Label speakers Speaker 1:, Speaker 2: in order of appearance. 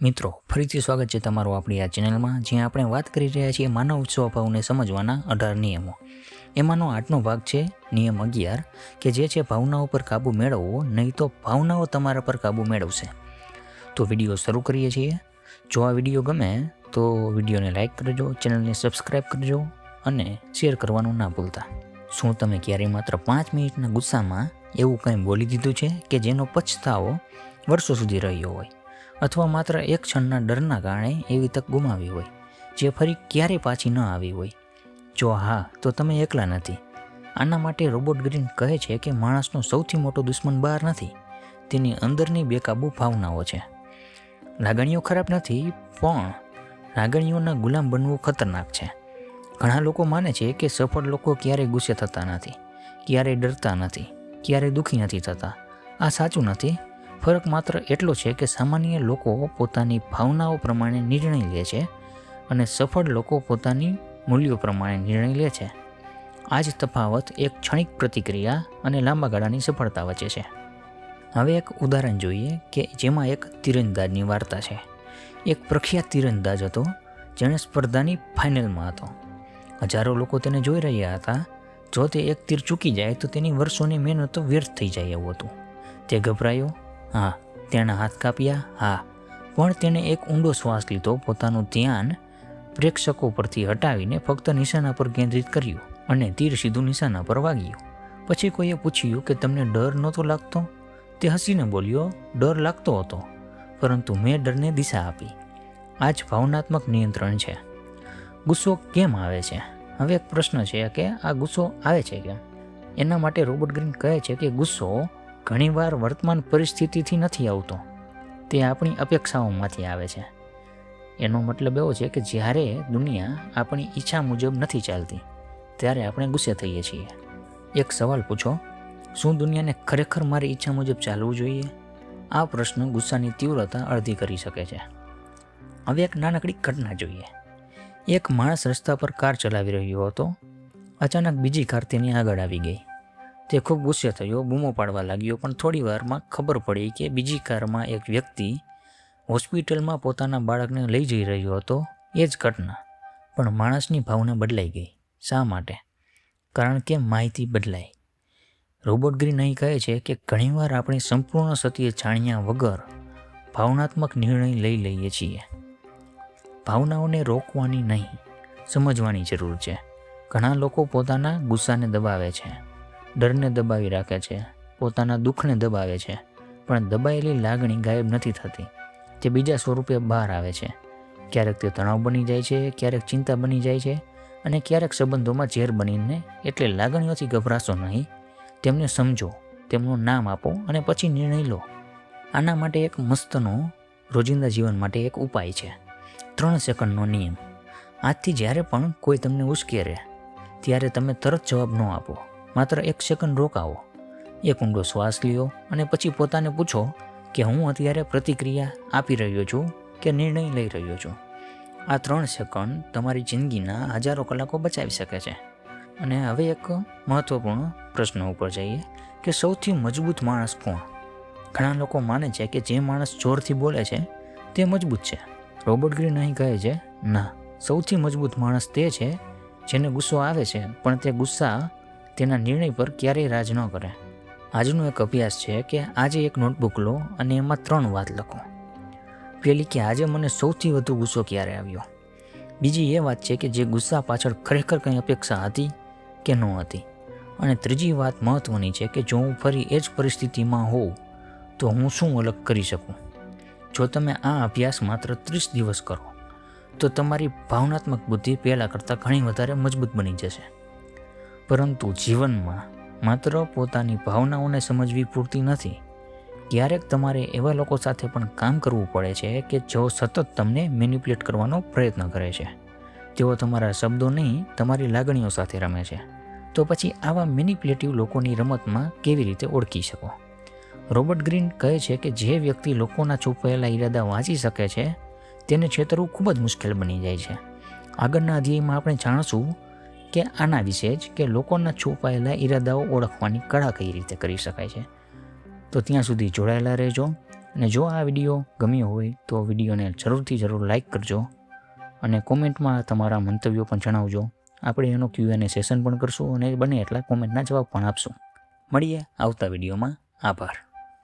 Speaker 1: મિત્રો ફરીથી સ્વાગત છે તમારું આપણી આ ચેનલમાં, જ્યાં આપણે વાત કરી રહ્યા છીએ માનવ સ્વભાવને સમજવાના 18 નિયમો. એમાંનો 8નો ભાગ છે નિયમ 11, કે જે છે ભાવનાઓ પર કાબૂ મેળવવો, નહીં તો ભાવનાઓ તમારા પર કાબૂ મેળવશે. તો વિડીયો શરૂ કરીએ છીએ. જો આ વિડીયો ગમે તો વિડીયોને લાઇક કરજો, ચેનલને સબસ્ક્રાઈબ કરજો અને શેર કરવાનું ના ભૂલતા. શું તમે ક્યારેય માત્ર 5 મિનિટના ગુસ્સામાં એવું કંઈ બોલી દીધું છે કે જેનો પછતાવો વર્ષો સુધી રહ્યો હોય, અથવા માત્ર એક ક્ષણના ડરના કારણે એવી તક ગુમાવી હોય જે ફરી ક્યારેય પાછી ન આવી હોય? જો હા, તો તમે એકલા નથી. આના માટે રોબર્ટ ગ્રીન કહે છે કે માણસનો સૌથી મોટો દુશ્મન બહાર નથી, તેની અંદરની બેકાબૂ ભાવનાઓ છે. લાગણીઓ ખરાબ નથી, પણ લાગણીઓના ગુલામ બનવું ખતરનાક છે. ઘણા લોકો માને છે કે સફળ લોકો ક્યારેય ગુસ્સે થતા નથી, ક્યારેય ડરતા નથી, ક્યારેય દુઃખી નથી થતા. આ સાચું નથી. ફરક માત્ર એટલો છે કે સામાન્ય લોકો પોતાની ભાવનાઓ પ્રમાણે નિર્ણય લે છે અને સફળ લોકો પોતાની મૂલ્યો પ્રમાણે નિર્ણય લે છે. આ જ તફાવત એક ક્ષણિક પ્રતિક્રિયા અને લાંબા ગાળાની સફળતા વચ્ચે છે. હવે એક ઉદાહરણ જોઈએ કે જેમાં એક તીરંદાજની વાર્તા છે. એક પ્રખ્યાત તીરંદાજ હતો જેણે સ્પર્ધાની ફાઇનલમાં હતો. હજારો લોકો તેને જોઈ રહ્યા હતા. જો તે એક તીર ચૂકી જાય તો તેની વર્ષોની મહેનત વ્યર્થ થઈ જાય એવું હતું. તે ગભરાયો. હા, તેના હાથ કાપ્યા. હા, પણ તેણે એક ઊંડો શ્વાસ લીધો, પોતાનું ધ્યાન પ્રેક્ષકો પરથી હટાવીને ફક્ત નિશાના પર કેન્દ્રિત કર્યું અને તીર સીધું નિશાના પર વાગ્યું. પછી કોઈએ પૂછ્યું કે તમને ડર નહોતો લાગતો? તે હસીને બોલ્યો, ડર લાગતો હતો, પરંતુ મેં ડરને દિશા આપી. આ જ ભાવનાત્મક નિયંત્રણ છે. ગુસ્સો કેમ આવે છે? હવે એક પ્રશ્ન છે કે આ ગુસ્સો આવે છે કેમ? એના માટે રોબર્ટ ગ્રીન કહે છે કે ગુસ્સો ઘણીવાર વર્તમાન પરિસ્થિતિથી નથી આવતો, તે આપણી અપેક્ષાઓમાંથી આવે છે. એનો મતલબ એવો છે કે જ્યારે દુનિયા આપણી ઈચ્છા મુજબ નથી ચાલતી, ત્યારે આપણે ગુસ્સે થઈએ છીએ. એક સવાલ પૂછો, શું દુનિયાને ખરેખર મારી ઈચ્છા મુજબ ચાલવું જોઈએ? આ પ્રશ્ન ગુસ્સાની તીવ્રતા અડધી કરી શકે છે. હવે એક નાનકડી ઘટના જોઈએ. એક માણસ રસ્તા પર કાર ચલાવી રહ્યો હતો. અચાનક બીજી કાર તેની આગળ આવી ગઈ. તે ખૂબ ગુસ્સે થયો, બૂમો પાડવા લાગ્યો, પણ થોડી વારમાં ખબર પડી કે બીજી કારમાં એક વ્યક્તિ હોસ્પિટલમાં પોતાના બાળકને લઈ જઈ રહ્યો હતો. એ જ ઘટના, પણ માણસની ભાવના બદલાઈ ગઈ. શા માટે? કારણ કે માહિતી બદલાઈ. રોબર્ટ ગ્રીન અહીં કહે છે કે ઘણીવાર આપણે સંપૂર્ણ સત્ય જાણ્યા વગર ભાવનાત્મક નિર્ણય લઈ લઈએ છીએ. ભાવનાઓને રોકવાની નહીં, સમજવાની જરૂર છે. ઘણા લોકો પોતાના ગુસ્સાને દબાવે છે, ડરને દબાવી રાખે છે, પોતાના દુઃખને દબાવે છે, પણ દબાયેલી લાગણી ગાયબ નથી થતી. તે બીજા સ્વરૂપે બહાર આવે છે. ક્યારેક તે તણાવ બની જાય છે, ક્યારેક ચિંતા બની જાય છે, અને ક્યારેક સંબંધોમાં ઝેર બનીને. એટલે લાગણીઓથી ગભરાશો નહીં, તેમને સમજો, તેમનું નામ આપો અને પછી નિર્ણય લો. આના માટે એક મસ્તનો રોજિંદા જીવન માટે એક ઉપાય છે, 3 સેકન્ડનો નિયમ. આજથી જ્યારે પણ કોઈ તમને ઉશ્કેરે ત્યારે તમે તરત જવાબ ન આપો, માત્ર 1 સેકન્ડ રોકાવો, એક ઊંડો શ્વાસ લ્યો અને પછી પોતાને પૂછો કે હું અત્યારે પ્રતિક્રિયા આપી રહ્યો છું કે નિર્ણય લઈ રહ્યો છું. આ 3 સેકન્ડ તમારી જિંદગીના હજારો કલાકો બચાવી શકે છે. અને હવે એક મહત્વપૂર્ણ પ્રશ્ન ઉપર જઈએ કે સૌથી મજબૂત માણસ કોણ? ઘણા લોકો માને છે કે જે માણસ જોરથી બોલે છે તે મજબૂત છે. રોબર્ટ ગ્રીન અહીં કહે છે, ના, સૌથી મજબૂત માણસ તે છે જેને ગુસ્સો આવે છે, પણ તે ગુસ્સા તેના નિર્ણય પર ક્યારેય રાજ ન કરે. આજનો એક અભ્યાસ છે કે આજે એક નોટબુક લો અને એમાં 3 વાત લખો. પહેલી કે આજે મને સૌથી વધુ ગુસ્સો ક્યારે આવ્યો. બીજી એ વાત છે કે જે ગુસ્સા પાછળ ખરેખર કંઈ અપેક્ષા હતી કે ન હતી. અને ત્રીજી વાત મહત્ત્વની છે કે જો હું ફરી એ જ પરિસ્થિતિમાં હોઉં તો હું શું અલગ કરી શકું. જો તમે આ અભ્યાસ માત્ર 30 દિવસ કરો તો તમારી ભાવનાત્મક બુદ્ધિ પહેલાં કરતાં ઘણી વધારે મજબૂત બની જશે. પરંતુ જીવનમાં માત્ર પોતાની ભાવનાઓને સમજવી પૂરતી નથી. ક્યારેક તમારે એવા લોકો સાથે પણ કામ કરવું પડે છે કે જેઓ સતત તમને મેનિપ્યુલેટ કરવાનો પ્રયત્ન કરે છે. તેઓ તમારા શબ્દો નહીં, તમારી લાગણીઓ સાથે રમે છે. તો પછી આવા મેનિપ્યુલેટિવ લોકોની રમતમાં કેવી રીતે ઓળખી શકો? રોબર્ટ ગ્રીન કહે છે કે જે વ્યક્તિ લોકોના છુપાયેલા ઈરાદા વાંચી શકે છે તેને છેતરવું ખૂબ જ મુશ્કેલ બની જાય છે. આગળના અધ્યાયમાં આપણે જાણીશું કે આના વિશે જ, કે લોકોના છુપાયેલા ઈરાદાઓ ઓળખવાની કળા કઈ રીતે કરી શકાય છે. તો ત્યાં સુધી જોડાયેલા રહેજો. અને જો આ વિડીયો ગમ્યો હોય તો વિડીયોને જરૂર લાઈક કરજો અને કોમેન્ટમાં તમારા મંતવ્યો પણ જણાવજો. આપણે એનો Q&A સેશન પણ કરશું અને બને એટલા કોમેન્ટના જવાબ પણ આપશું. મળીએ આવતા વિડીયોમાં. આભાર.